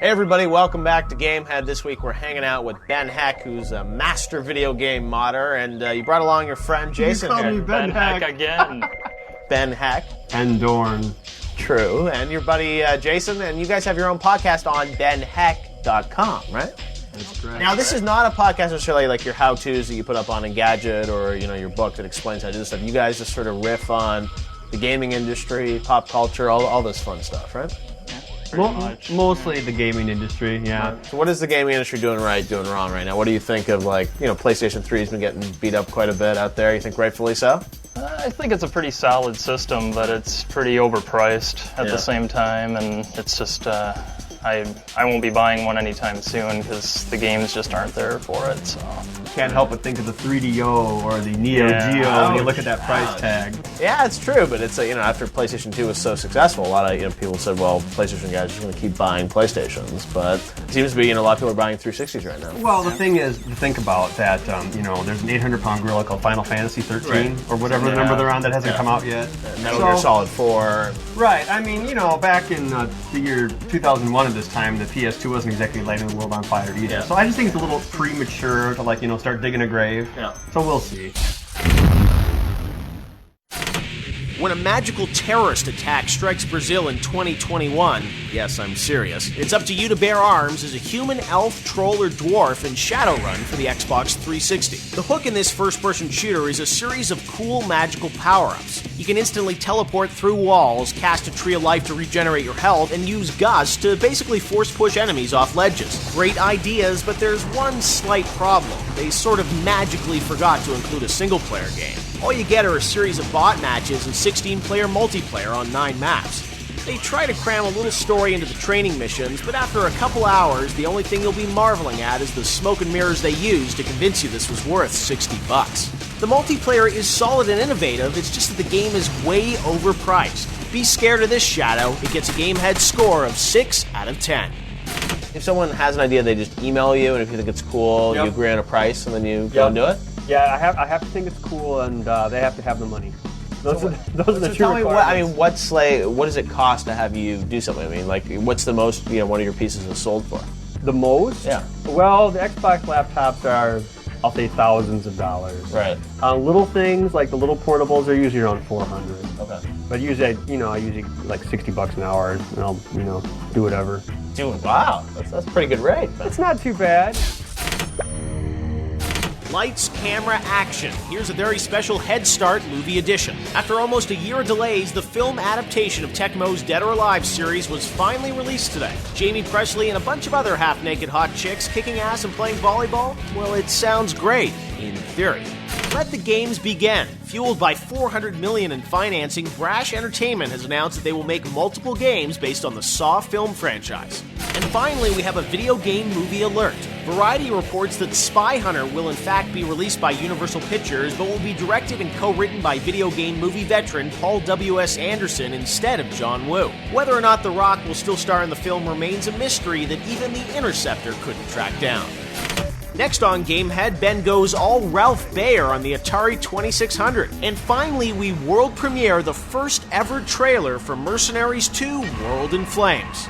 Hey everybody, welcome back to Gamehead. This week we're hanging out with Ben Heck, who's a master video game modder, and you brought along your friend Jason. You called here. me Ben Heck again. Ben Heck. And Dorn. True. And your buddy Jason, and you guys have your own podcast on benheck.com, right? That's correct. Now, this is not a podcast necessarily like your how-tos that you put up on Engadget or, your book that explains how to do this stuff. You guys just sort of riff on the gaming industry, pop culture, all this fun stuff, right? Mostly the gaming industry, yeah. So what is the gaming industry doing right, doing wrong right now? What do you think of, PlayStation 3 has been getting beat up quite a bit out there. You think rightfully so? I think it's a pretty solid system, but it's pretty overpriced at the same time, and it's just, I won't be buying one anytime soon because the games just aren't there for it, so. Can't help but think of the 3DO or the Neo Geo when you look at that price tag. Yeah, it's true, but it's after PlayStation 2 was so successful, a lot of people said, well, PlayStation guys are just going to keep buying PlayStations, but it seems to be a lot of people are buying 360s right now. Well, the thing is, to think about that, there's an 800-pound gorilla called Final Fantasy 13 or whatever the number they're on that hasn't come out yet. Metal Gear Solid 4. Right, I mean, back in the year 2001 at this time, the PS2 wasn't exactly lighting the world on fire either. Yeah. So I just think it's a little premature to start digging a grave. Yeah. So we'll see. When a magical terrorist attack strikes Brazil in 2021, yes, I'm serious, it's up to you to bear arms as a human, elf, troll, or dwarf in Shadowrun for the Xbox 360. The hook in this first-person shooter is a series of cool magical power-ups. You can instantly teleport through walls, cast a Tree of Life to regenerate your health, and use Gust to basically force-push enemies off ledges. Great ideas, but there's one slight problem. They sort of magically forgot to include a single-player game. All you get are a series of bot matches and 16-player multiplayer on 9 maps. They try to cram a little story into the training missions, but after a couple hours, the only thing you'll be marveling at is the smoke and mirrors they used to convince you this was worth $60. The multiplayer is solid and innovative, it's just that the game is way overpriced. Be scared of this, Shadow. It gets a Gamehead score of 6 out of 10. If someone has an idea, they just email you, and if you think it's cool, you agree on a price, and then you go and do it? Yeah, I have to think it's cool, and they have to have the money. Those are the two requirements. What does it cost to have you do something? What's the most one of your pieces is sold for? The most? Yeah. Well, the Xbox laptops are, I'll say, thousands of dollars. Right. Little things like the little portables are usually around $400. Okay. But usually, I usually like $60 an hour, and I'll, do whatever. Wow, that's a pretty good rate. It's not too bad. Lights, camera, action. Here's a very special Head Start movie edition. After almost a year of delays, the film adaptation of Tecmo's Dead or Alive series was finally released today. Jamie Presley and a bunch of other half-naked hot chicks kicking ass and playing volleyball? Well, it sounds great, in theory. Let the games begin. Fueled by $400 million in financing, Brash Entertainment has announced that they will make multiple games based on the Saw film franchise. And finally, we have a video game movie alert. Variety reports that Spy Hunter will in fact be released by Universal Pictures, but will be directed and co-written by video game movie veteran Paul W.S. Anderson instead of John Woo. Whether or not The Rock will still star in the film remains a mystery that even The Interceptor couldn't track down. Next on Gamehead, Ben goes all Ralph Baer on the Atari 2600. And finally, we world premiere the first ever trailer for Mercenaries 2 World in Flames.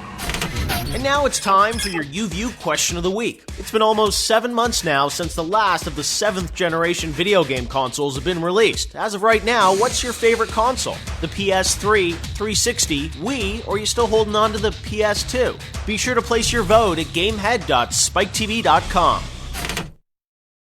And now it's time for your YouView question of the week. It's been almost 7 months now since the last of the 7th generation video game consoles have been released. As of right now, what's your favorite console? The PS3, 360, Wii, or are you still holding on to the PS2? Be sure to place your vote at gamehead.spiketv.com.